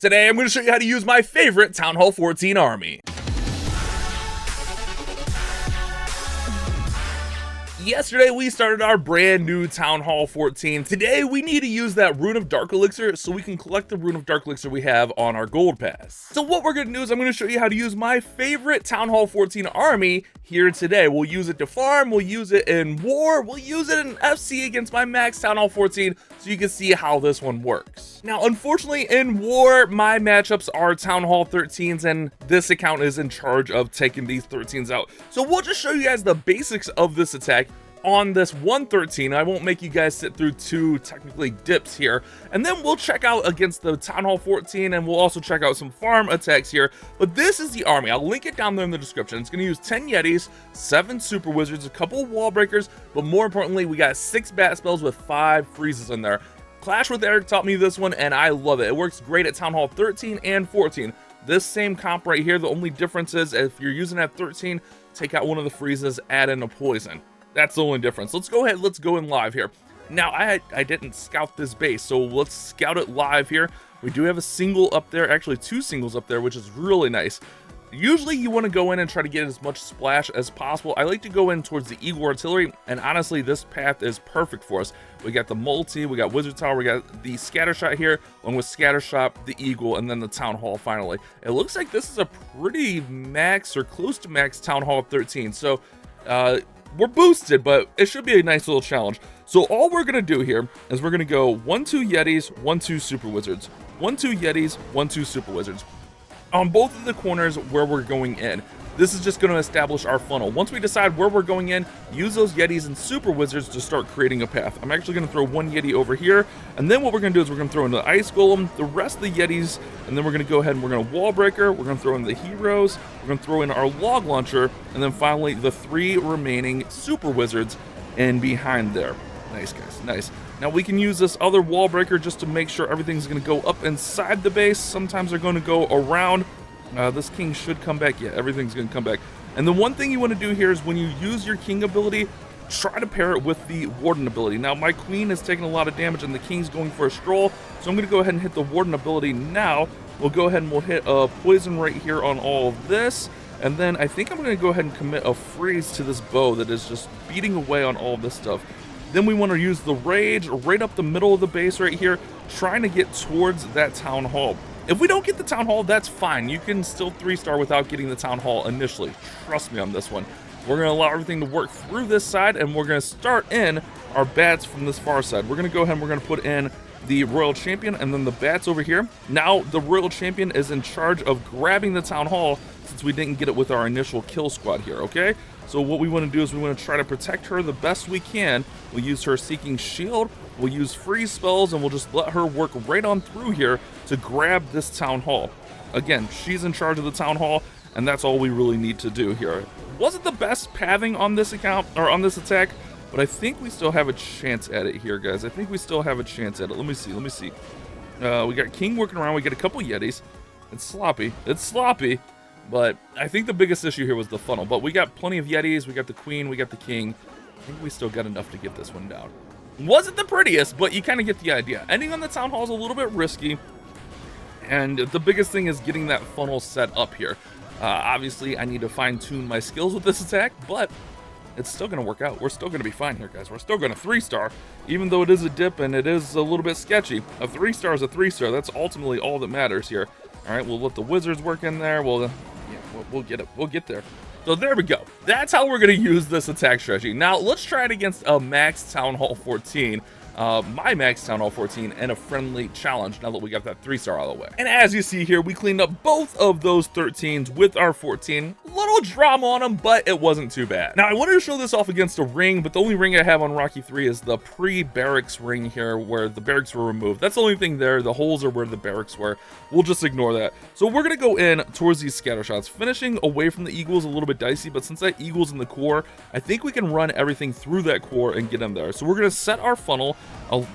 Today I'm going to show you how to use my favorite Town Hall 14 army. Yesterday we started our brand new Town Hall 14. Today we need to use that Rune of Dark elixir so we can collect the Rune of Dark elixir we have on our gold pass. So what we're going to do is I'm going to show you how to use my favorite Town Hall 14 army here today. We'll use it to farm, we'll use it in war, we'll use it in FC against my max Town Hall 14 so you can see how this one works. Now unfortunately in war my matchups are Town Hall 13s and this account is in charge of taking these 13s out. So we'll just show you guys the basics of this attack on this 113. I won't make you guys sit through two technically dips here, and then we'll check out against the Town Hall 14 and we'll also check out some farm attacks here. But this is the army. I'll link it down there in the description. It's going to use 10 Yetis, 7 Super Wizards, a couple of wall breakers, but more importantly we got 6 bat spells with 5 freezes in there. Clash with Eric taught me this one and I love it. It works great at Town Hall 13 and 14. This same comp right here, the only difference is if you're using at 13, take out one of the freezes, add in a poison. That's the only difference. Let's go ahead, let's go in live here. Now, I didn't scout this base, so let's scout it live here. We do have a single up there, actually 2 singles up there, which is really nice. Usually you want to go in and try to get as much splash as possible. I like to go in towards the Eagle Artillery, and honestly, this path is perfect for us. We got the multi, we got Wizard Tower, we got the Scatter Shot here, along with Scatter Shot, the Eagle, and then the Town Hall finally. It looks like this is a pretty max or close to max Town Hall 13, so we're boosted, but it should be a nice little challenge. So all we're gonna do here is we're gonna go 1-2 Yetis, 1-2 Super Wizards, 1-2 Yetis, 1-2 Super Wizards on both of the corners where we're going in. This is just going to establish our funnel. Once we decide where we're going in, use those Yetis and Super Wizards to start creating a path. I'm actually going to throw 1 Yeti over here, and then what we're going to do is we're going to throw in the Ice Golem, the rest of the Yetis, and then we're going to go ahead and we're going to Wall Breaker, we're going to throw in the Heroes, we're going to throw in our Log Launcher, and then finally the 3 remaining Super Wizards in behind there. Nice, guys, nice. Now we can use this other Wall Breaker just to make sure everything's going to go up inside the base. Sometimes they're going to go around. This king should come back. Yeah, everything's going to come back. And the one thing you want to do here is when you use your king ability, try to pair it with the warden ability. Now my queen is taking a lot of damage and the king's going for a stroll, so I'm going to go ahead and hit the warden ability now. We'll go ahead and we'll hit a poison right here on all of this, and then I think I'm going to go ahead and commit a freeze to this bow that is just beating away on all of this stuff. Then we want to use the rage right up the middle of the base right here, trying to get towards that Town Hall. If we don't get the Town Hall, that's fine. You can still 3-star without getting the Town Hall initially. Trust me on this one. We're going to allow everything to work through this side, and we're going to start in our bats from this far side. We're going to go ahead and we're going to put in the Royal Champion and then the bats over here. Now, the Royal Champion is in charge of grabbing the Town Hall since we didn't get it with our initial kill squad here, okay? So what we want to do is we want to try to protect her the best we can. We'll use her Seeking Shield, we'll use freeze spells, and we'll just let her work right on through here to grab this Town Hall. Again, she's in charge of the Town Hall, and that's all we really need to do here. Wasn't the best pathing on this account, or on this attack, but I think we still have a chance at it here, guys. I think we still have a chance at it. Let me see. We got King working around, we got a couple Yetis. It's sloppy, but I think the biggest issue here was the funnel. But we got plenty of Yetis, we got the Queen, we got the King. I think we still got enough to get this one down. Wasn't the prettiest, but you kind of get the idea. Ending on the Town Hall is a little bit risky, and the biggest thing is getting that funnel set up here. Obviously, I need to fine-tune my skills with this attack, but it's still going to work out. We're still going to be fine here, guys. We're still going to 3-star, even though it is a dip and it is a little bit sketchy. A 3-star is a 3-star. That's ultimately all that matters here. All right, we'll let the Wizards work in there. We'll get it. We'll get there. So there we go. That's how we're going to use this attack strategy. Now, let's try it against a max Town Hall 14. My max Town Hall 14 and a friendly challenge now that we got that 3-star out of the way. And as you see here, we cleaned up both of those 13s with our 14. Little drama on them, but it wasn't too bad. Now I wanted to show this off against a ring, but the only ring I have on Rocky 3 is the pre-barracks ring here where the barracks were removed. That's the only thing there. The holes are where the barracks were. We'll just ignore that. So we're going to go in towards these scatter shots. Finishing away from the Eagle is a little bit dicey, but since that Eagle's in the core, I think we can run everything through that core and get in there. So we're going to set our funnel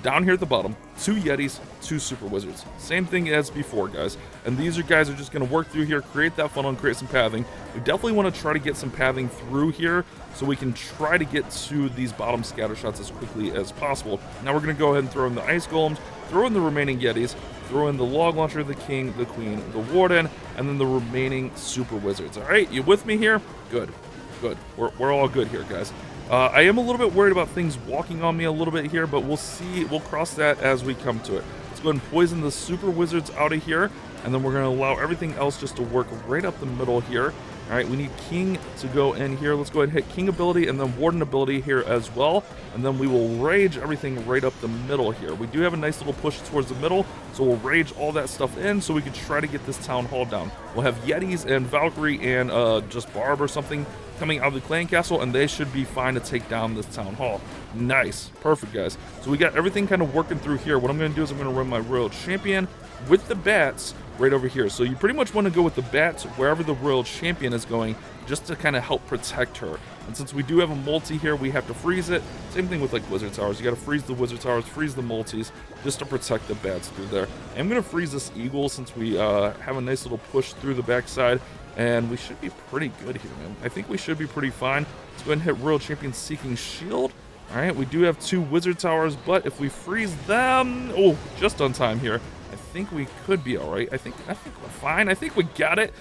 down here at the bottom. 2 Yetis, 2 Super Wizards. Same thing as before, guys. And these guys are just going to work through here, create that funnel, and create some pathing. We definitely want to try to get some pathing through here so we can try to get to these bottom scatter shots as quickly as possible. Now we're going to go ahead and throw in the Ice Golems, throw in the remaining Yetis, throw in the log launcher, the king, the queen, the warden, and then the remaining super wizards. All right, you with me here? Good, good. We're all good here, guys. I am a little bit worried about things walking on me a little bit here, but we'll see. We'll cross that as we come to it. Let's go ahead and poison the super wizards out of here, and then we're going to allow everything else just to work right up the middle here. All right, we need king to go in here. Let's go ahead and hit king ability and then warden ability here as well. And then we will rage everything right up the middle here. We do have a nice little push towards the middle, so we'll rage all that stuff in so we can try to get this town hall down. We'll have Yetis and Valkyrie and just Barb or something coming out of the clan castle, and they should be fine to take down this town hall. Nice. Perfect, guys. So we got everything kind of working through here. What I'm going to do is I'm going to run my royal champion with the bats right over here. So you pretty much want to go with the bats wherever the royal champion is going, just to kind of help protect her. And since we do have a multi here, we have to freeze it. Same thing with like wizard towers. You got to freeze the wizard towers, freeze the multis, just to protect the bats through there. I'm going to freeze this eagle since we have a nice little push through the backside, and we should be pretty good here, man. I think we should be pretty fine. Let's go ahead and hit royal champion seeking shield. All right, we do have 2 wizard towers, but if we freeze them, oh, just on time here. I think we could be all right. I think we're fine. I think we got it.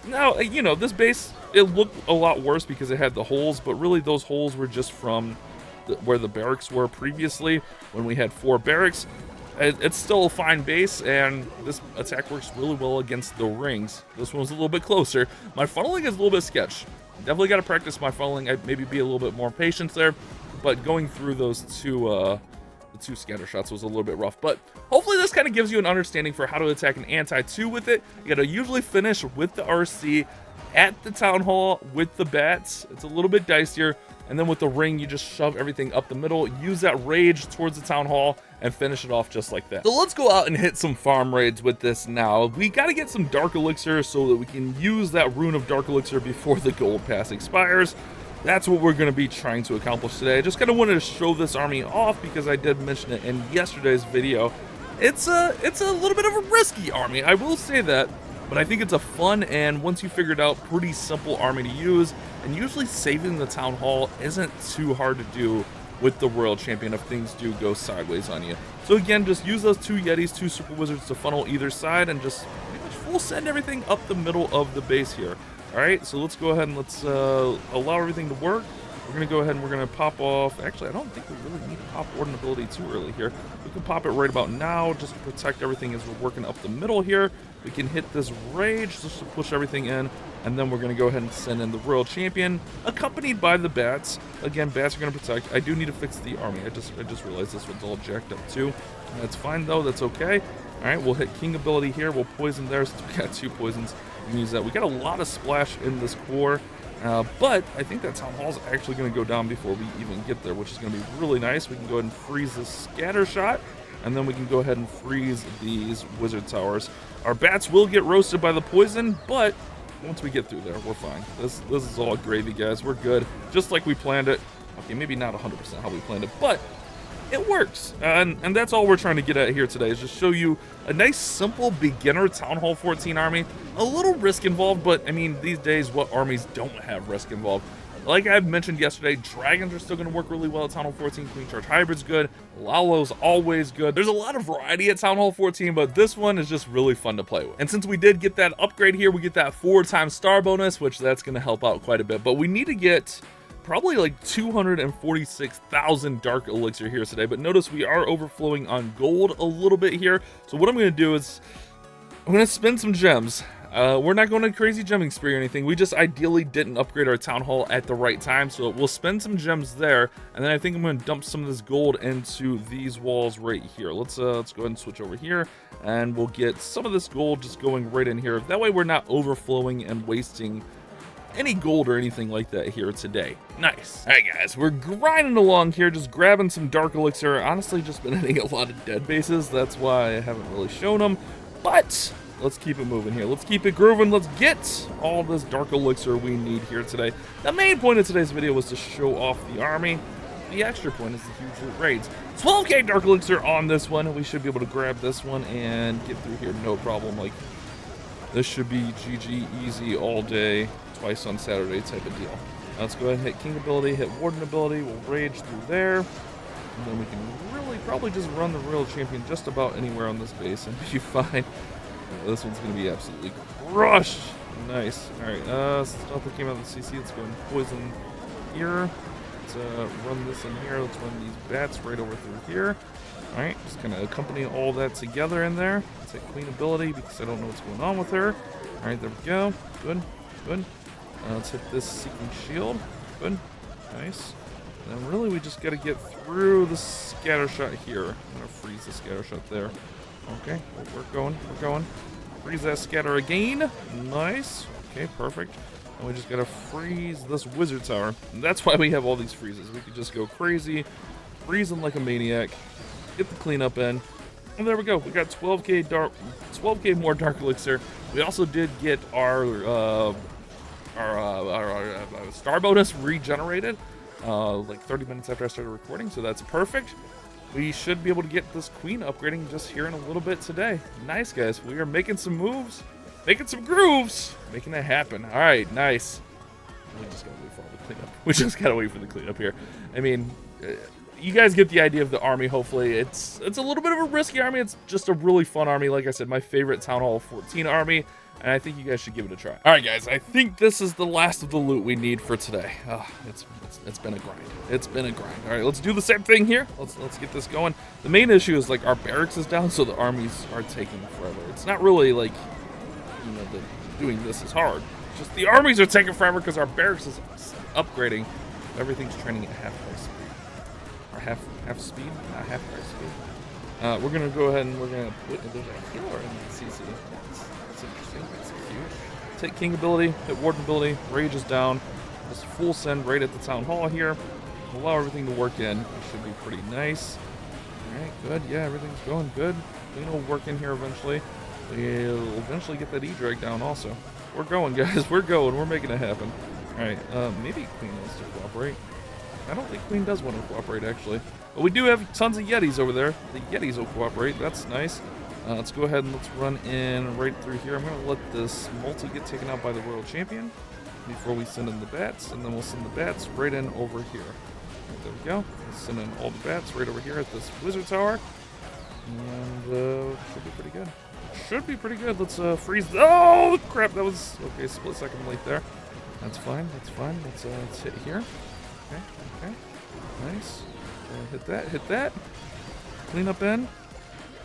Now, you know, this base, it looked a lot worse because it had the holes, but really those holes were just from where the barracks were previously when we had 4 barracks. It's still a fine base, and this attack works really well against the rings. This one's a little bit closer. My funneling is a little bit sketch. Definitely got to practice my funneling. I'd maybe be a little bit more patient there, but going through those two scatter shots was a little bit rough. But hopefully this kind of gives you an understanding for how to attack an anti-2 with it. You gotta usually finish with the RC at the town hall with the bats. It's a little bit dicier, and then with the ring you just shove everything up the middle, use that rage towards the town hall, and finish it off just like that. So let's go out and hit some farm raids with this now. We gotta get some dark elixir so that we can use that rune of dark elixir before the gold pass expires. That's what we're going to be trying to accomplish today. I just kind of wanted to show this army off because I did mention it in yesterday's video. It's a little bit of a risky army, I will say that, but I think it's a fun and once you figure it out, pretty simple army to use. And usually saving the town hall isn't too hard to do with the royal champion if things do go sideways on you. So again, just use those 2 Yetis, 2 super wizards to funnel either side, and just pretty much full send everything up the middle of the base here. Alright, so let's go ahead and let's allow everything to work. We're going to go ahead and we're going to pop off. Actually, I don't think we really need to pop warden ability too early here. We can pop it right about now just to protect everything as we're working up the middle here. We can hit this rage just to push everything in. And then we're going to go ahead and send in the royal champion, accompanied by the bats. Again, bats are going to protect. I do need to fix the army. I just realized this one's all jacked up too. That's fine though. That's okay. Alright, we'll hit king ability here. We'll poison there since we got 2 poisons. We can use that. We got a lot of splash in this core, but I think that town hall's actually going to go down before we even get there, which is going to be really nice. We can go ahead and freeze this scatter shot, and then we can go ahead and freeze these wizard towers. Our bats will get roasted by the poison, but once we get through there, we're fine. This is all gravy, guys. We're good, just like we planned it. Okay, maybe not 100% how we planned it, but it works, and that's all we're trying to get at here today, is just show you a nice simple beginner Town Hall 14 army. A little risk involved, but I mean, these days what armies don't have risk involved? Like I mentioned yesterday, dragons are still going to work really well at Town Hall 14. Queen Charge Hybrid's good. Lalo's always good. There's a lot of variety at Town Hall 14, but this one is just really fun to play with. And since we did get that upgrade here, we get that 4x star bonus, which that's going to help out quite a bit. But we need to get probably like 246,000 dark elixir here today, but notice we are overflowing on gold a little bit here. So what I'm going to do is I'm going to spend some gems. We're not going on a crazy gemming spree or anything. We just ideally didn't upgrade our town hall at the right time, so we'll spend some gems there, and then I think I'm going to dump some of this gold into these walls right here. Let's go ahead and switch over here, and we'll get some of this gold just going right in here. That way we're not overflowing and wasting any gold or anything like that here today. Nice. All right, guys, we're grinding along here, just grabbing some dark elixir. Honestly, just been hitting a lot of dead bases. That's why I haven't really shown them, but let's keep it moving here. Let's keep it grooving. Let's get all this dark elixir we need here today. The main point of today's video was to show off the army. The extra point is the huge loot raids. 12k dark elixir on this one. We should be able to grab this one and get through here no problem. Like, this should be GG easy all day, twice on Saturday type of deal. Now let's go ahead and hit king ability, hit warden ability. We'll rage through there, and then we can really probably just run the Royal Champion just about anywhere on this base and be fine. This one's going to be absolutely crushed. Nice. Alright, stuff that came out of the CC. Let's go and poison here. Let's run this in here. Let's run these bats right over through here. Alright, just kind of accompany all that together in there. Let's hit Queen ability because I don't know what's going on with her. Alright, there we go. Good, good. Let's hit this Seeking Shield. Good, nice. And then really we just got to get through the scatter shot here. I'm going to freeze the scatter shot there. Okay, we're going. Freeze that scatter again. Nice. Okay, perfect. And we just gotta freeze this wizard tower. And that's why we have all these freezes. We could just go crazy, freeze them like a maniac, get the cleanup in, and there we go. We got 12k more dark elixir. We also did get our star bonus regenerated like 30 minutes after I started recording, so that's perfect. We should be able to get this queen upgrading just here in a little bit today. Nice, guys. We are making some moves, making some grooves, making it happen. All right, nice. We just gotta wait for all the cleanup. We just gotta wait for the cleanup here. I mean, you guys get the idea of the army. Hopefully, it's a little bit of a risky army. It's just a really fun army. Like I said, my favorite Town Hall 14 army. And I think you guys should give it a try. All right, guys, I think this is the last of the loot we need for today. It's been a grind. It's been a grind. All right, let's do the same thing here. Let's get this going. The main issue is like our barracks is down, so the armies are taking forever. It's not really like, you know, doing this is hard. It's just the armies are taking forever because our barracks is upgrading. Everything's training at half price speed. Or half speed? Not half price speed. We're gonna go ahead and we're gonna put there's a healer in the CC. That's interesting. That's huge. Take king ability, hit warden ability, rage is down. Just full send right at the town hall here. Allow everything to work in. It should be pretty nice. Alright, good. Yeah, everything's going good. Queen will work in here eventually. We'll eventually get that E-drag down also. We're going, guys. We're going. We're making it happen. Alright, maybe Queen wants to cooperate. I don't think Queen does want to cooperate, actually. But we do have tons of Yetis over there. The Yetis will cooperate. That's nice. Let's go ahead and let's run in right through here. I'm going to let this multi get taken out by the Royal Champion before we send in the bats, and then we'll send the bats right in over here. Right, there we go. Let's send in all the bats right over here at this wizard tower. And should be pretty good. Should be pretty good. Let's freeze. Oh, crap. That was, okay, split second late there. That's fine. That's fine. Let's hit here. Okay. Nice. Hit that. Clean up in.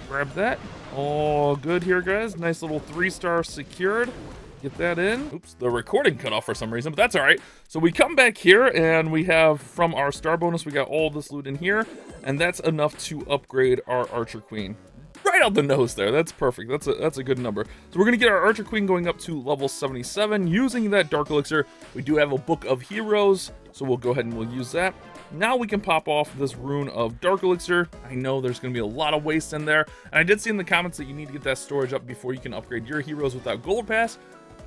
Grab that. All good here, guys. Nice little 3-star secured. Get that in. Oops, the recording cut off for some reason, but that's all right. So we come back here and we have from our star bonus, we got all this loot in here, and that's enough to upgrade our Archer Queen. Right out the nose there. That's perfect. That's a good number. So we're gonna get our Archer Queen going up to level 77 using that Dark Elixir. We do have a Book of Heroes, so we'll go ahead and we'll use that. Now we can pop off this rune of Dark Elixir. I know there's going to be a lot of waste in there, and I did see in the comments that you need to get that storage up before you can upgrade your heroes without Gold Pass.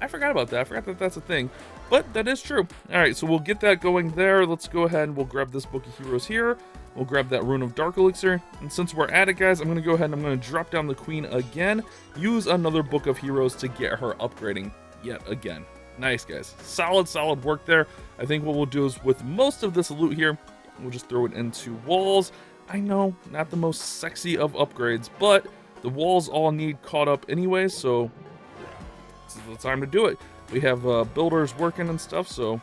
I forgot about that. I forgot that that's a thing, but that is true. All right, so we'll get that going there. Let's go ahead and we'll grab this Book of Heroes here. We'll grab that rune of Dark Elixir, and since we're at it, guys, I'm going to go ahead and I'm going to drop down the Queen again, use another Book of Heroes to get her upgrading yet again. Nice, guys. Solid work there. I think what we'll do is with most of this loot here, we'll just throw it into walls. I know, not the most sexy of upgrades, but the walls all need caught up anyway, so this is the time to do it. We have builders working and stuff, so it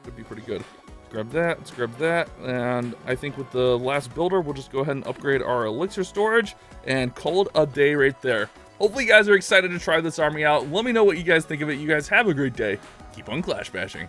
could be pretty good. Grab that, let's grab that, and I think with the last builder, we'll just go ahead and upgrade our elixir storage and call it a day right there. Hopefully you guys are excited to try this army out. Let me know what you guys think of it. You guys have a great day. Keep on clash bashing.